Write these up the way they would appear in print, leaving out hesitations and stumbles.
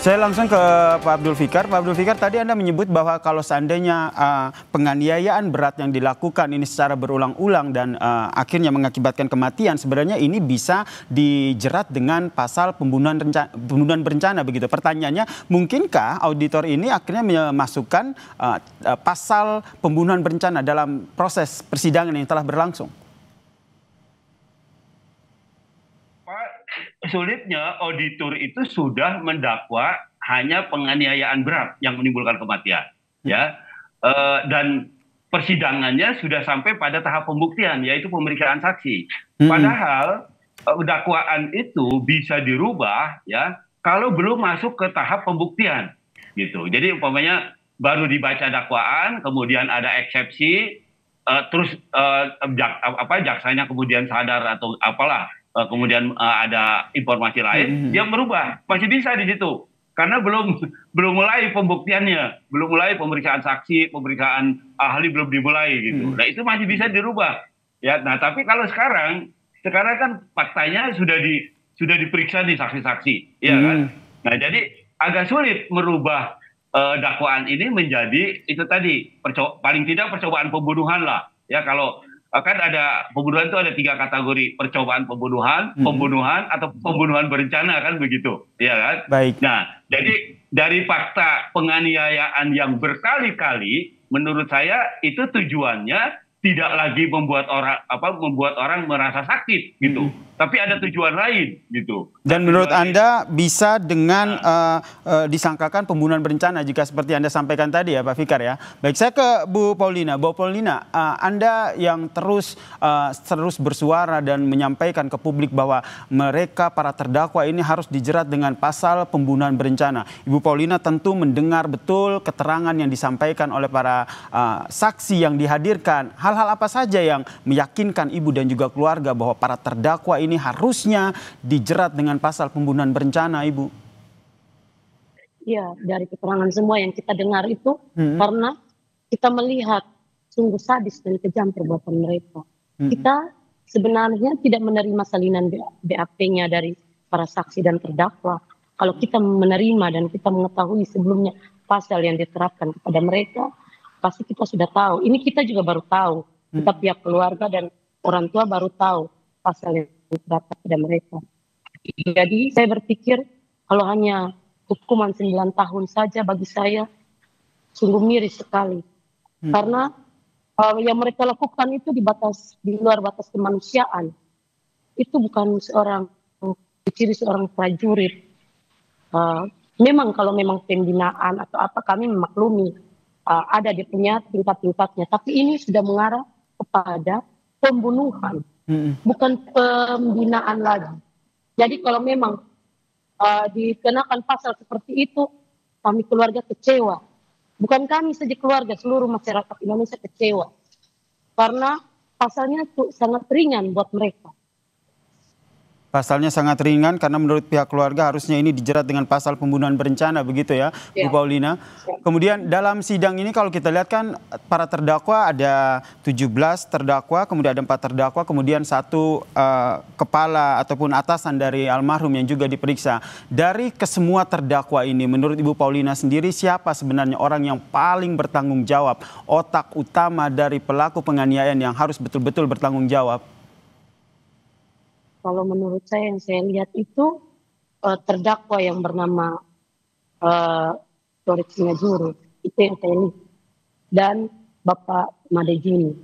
Saya langsung ke Pak Abdul Fikar. Pak Abdul Fikar, tadi Anda menyebut bahwa kalau seandainya penganiayaan berat yang dilakukan ini secara berulang-ulang dan akhirnya mengakibatkan kematian, sebenarnya ini bisa dijerat dengan pasal pembunuhan berencana begitu. Pertanyaannya, mungkinkah auditor ini akhirnya memasukkan pasal pembunuhan berencana dalam proses persidangan yang telah berlangsung? Sulitnya auditor itu sudah mendakwa hanya penganiayaan berat yang menimbulkan kematian, ya. Dan persidangannya sudah sampai pada tahap pembuktian, yaitu pemeriksaan saksi. Padahal dakwaan itu bisa dirubah, ya, kalau belum masuk ke tahap pembuktian, gitu. Jadi umpamanya baru dibaca dakwaan, kemudian ada eksepsi, terus jaksanya kemudian sadar atau apalah, kemudian ada informasi lain, dia merubah, masih bisa di situ karena belum mulai pembuktiannya, belum mulai pemeriksaan saksi, pemeriksaan ahli belum dimulai gitu. Nah itu masih bisa dirubah, ya. Nah tapi kalau sekarang kan faktanya sudah diperiksa di saksi-saksi, ya kan. Nah jadi agak sulit merubah dakwaan ini menjadi itu tadi paling tidak percobaan pembunuhan lah, ya. Kalau kan ada pembunuhan itu ada 3 kategori: percobaan pembunuhan, pembunuhan atau pembunuhan berencana, kan begitu, ya kan. Baik. Nah jadi dari fakta penganiayaan yang berkali-kali, menurut saya itu tujuannya tidak lagi membuat orang merasa sakit gitu, tapi ada tujuan lain gitu. Dan menurut Anda bisa dengan disangkakan pembunuhan berencana jika seperti Anda sampaikan tadi ya Pak Fikar ya. Baik, saya ke Bu Paulina. Bu Paulina, Anda yang terus bersuara dan menyampaikan ke publik bahwa mereka para terdakwa ini harus dijerat dengan pasal pembunuhan berencana. Ibu Paulina tentu mendengar betul keterangan yang disampaikan oleh para saksi yang dihadirkan. Hal-hal apa saja yang meyakinkan Ibu dan juga keluarga bahwa para terdakwa ini harusnya dijerat dengan pasal pembunuhan berencana, Ibu? Ya, dari keterangan semua yang kita dengar itu, karena kita melihat sungguh sadis dan kejam perbuatan mereka. Kita sebenarnya tidak menerima salinan BAP-nya dari para saksi dan terdakwa. Kalau kita menerima dan kita mengetahui sebelumnya pasal yang diterapkan kepada mereka, pasti kita sudah tahu. Ini kita juga baru tahu. Kita pihak keluarga dan orang tua baru tahu pasal yang diterapkan kepada mereka. Jadi saya berpikir kalau hanya hukuman 9 tahun saja bagi saya sungguh miris sekali. Karena yang mereka lakukan itu di luar batas kemanusiaan. Itu bukan ciri seorang prajurit. Memang kalau memang pembinaan atau apa kami memaklumi ada dia punya tingkat-tingkatnya. Tapi ini sudah mengarah kepada pembunuhan, bukan pembinaan lagi. Jadi kalau memang dikenakan pasal seperti itu, kami keluarga kecewa. Bukan kami saja keluarga, seluruh masyarakat Indonesia kecewa. Karena pasalnya itu sangat ringan buat mereka. Pasalnya sangat ringan karena menurut pihak keluarga harusnya ini dijerat dengan pasal pembunuhan berencana, begitu ya, Bu Paulina. Kemudian dalam sidang ini kalau kita lihat kan para terdakwa ada 17 terdakwa, kemudian ada 4 terdakwa, kemudian 1 kepala ataupun atasan dari almarhum yang juga diperiksa. Dari kesemua terdakwa ini, menurut Ibu Paulina sendiri siapa sebenarnya orang yang paling bertanggung jawab, otak utama dari pelaku penganiayaan yang harus betul-betul bertanggung jawab? Kalau menurut saya yang saya lihat itu terdakwa yang bernama Torik Singajuru, itu yang saya lihat. Dan Bapak Madejini.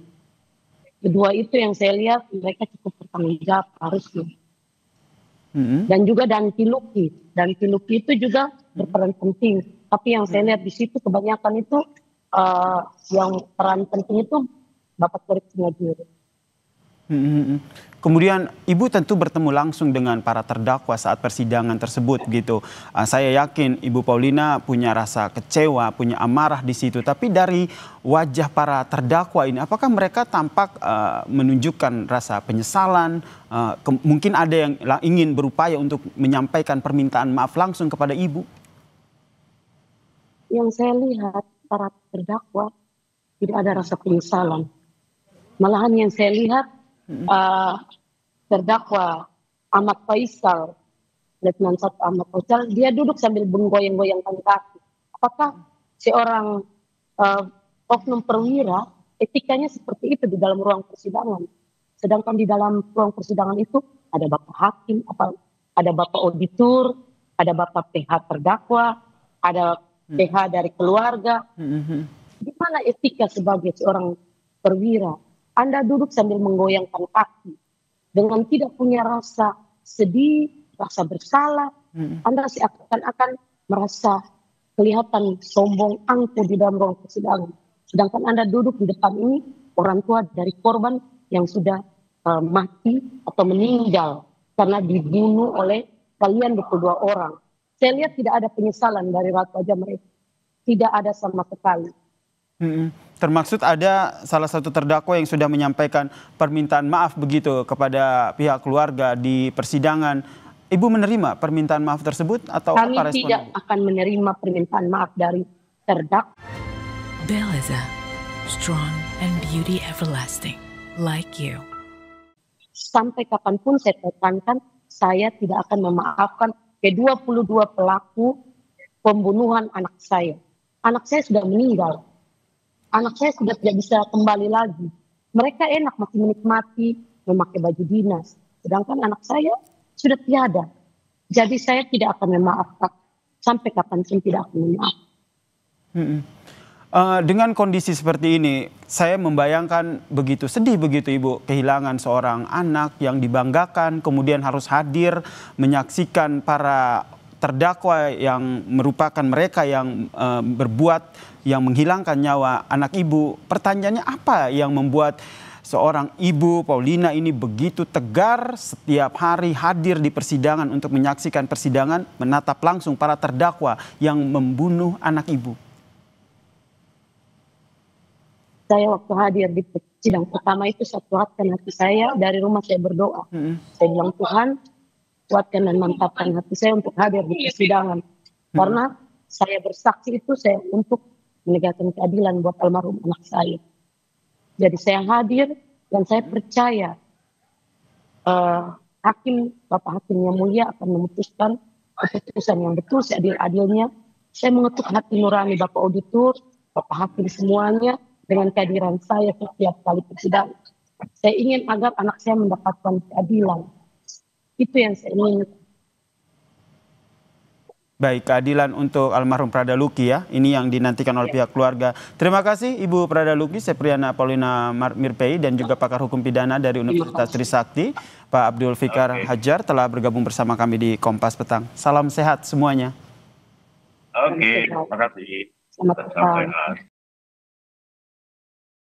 Kedua itu yang saya lihat mereka cukup bertanggung jawab harusnya. Dan juga Danti Luki. Danti Luki itu juga berperan penting. Tapi yang saya lihat di situ kebanyakan itu yang peran penting itu Bapak Torik Singajuru. Kemudian Ibu tentu bertemu langsung dengan para terdakwa saat persidangan tersebut gitu. Saya yakin Ibu Paulina punya rasa kecewa, punya amarah di situ. Tapi dari wajah para terdakwa ini, apakah mereka tampak menunjukkan rasa penyesalan? Mungkin ada yang ingin berupaya untuk menyampaikan permintaan maaf langsung kepada Ibu? Yang saya lihat para terdakwa tidak ada rasa penyesalan. Malahan yang saya lihat terdakwa Ahmad Faisal Letnan 1 Ahmad Ocal, dia duduk sambil menggoyang-goyangkan kaki. Apakah seorang oknum perwira etikanya seperti itu di dalam ruang persidangan? Sedangkan di dalam ruang persidangan itu ada bapak hakim, ada bapak auditor, ada bapak PH terdakwa, ada PH dari keluarga. Gimana etika sebagai seorang perwira? Anda duduk sambil menggoyangkan kaki dengan tidak punya rasa sedih, rasa bersalah. Anda seakan-akan merasa kelihatan sombong, angkuh di dalam ruang persidangan. Sedangkan Anda duduk di depan ini orang tua dari korban yang sudah mati atau meninggal karena dibunuh oleh kalian 22 orang. Saya lihat tidak ada penyesalan dari ratu wajah mereka. Tidak ada sama sekali. Termaksud ada salah satu terdakwa yang sudah menyampaikan permintaan maaf begitu kepada pihak keluarga di persidangan. Ibu menerima permintaan maaf tersebut atau Kami apa respon tidak Ibu? akan menerima permintaan maaf dari terdakwa. Beleza, strong and beauty everlasting, like you. Sampai kapanpun saya tekankan, saya tidak akan memaafkan ke-22 pelaku pembunuhan anak saya. Anak saya sudah meninggal. Anak saya sudah tidak bisa kembali lagi. Mereka enak masih menikmati memakai baju dinas. Sedangkan anak saya sudah tiada. Jadi saya tidak akan memaafkan. Sampai kapanpun tidak akan memaafkan. Dengan kondisi seperti ini, saya membayangkan begitu sedih begitu Ibu, kehilangan seorang anak yang dibanggakan, kemudian harus hadir menyaksikan para terdakwa yang merupakan mereka yang berbuat yang menghilangkan nyawa anak Ibu. Pertanyaannya apa yang membuat seorang Ibu Paulina ini begitu tegar setiap hari hadir di persidangan untuk menyaksikan persidangan, menatap langsung para terdakwa yang membunuh anak Ibu? Saya waktu hadir di sidang pertama itu saya kuatkan hati saya, dari rumah saya berdoa. Saya bilang, Tuhan kuatkan dan mantapkan hati saya untuk hadir di persidangan. Karena saya bersaksi itu saya untuk menegakkan keadilan buat almarhum anak saya. Jadi saya hadir dan saya percaya Bapak Hakim yang mulia akan memutuskan keputusan yang betul seadil-adilnya. Saya mengetuk hati nurani Bapak Auditor, Bapak Hakim semuanya, dengan kehadiran saya setiap kali persidangan. Saya ingin agar anak saya mendapatkan keadilan. Itu yang saya ingin. Baik, keadilan untuk almarhum Pradaluki ya. Ini yang dinantikan oleh pihak keluarga. Terima kasih Ibu Pradaluki, Sepriana Paulina Mirpei dan juga pakar hukum pidana dari Universitas Trisakti, Pak Abdul Fikar Hajar telah bergabung bersama kami di Kompas Petang. Salam sehat semuanya. Oke, terima kasih. Selamat petang.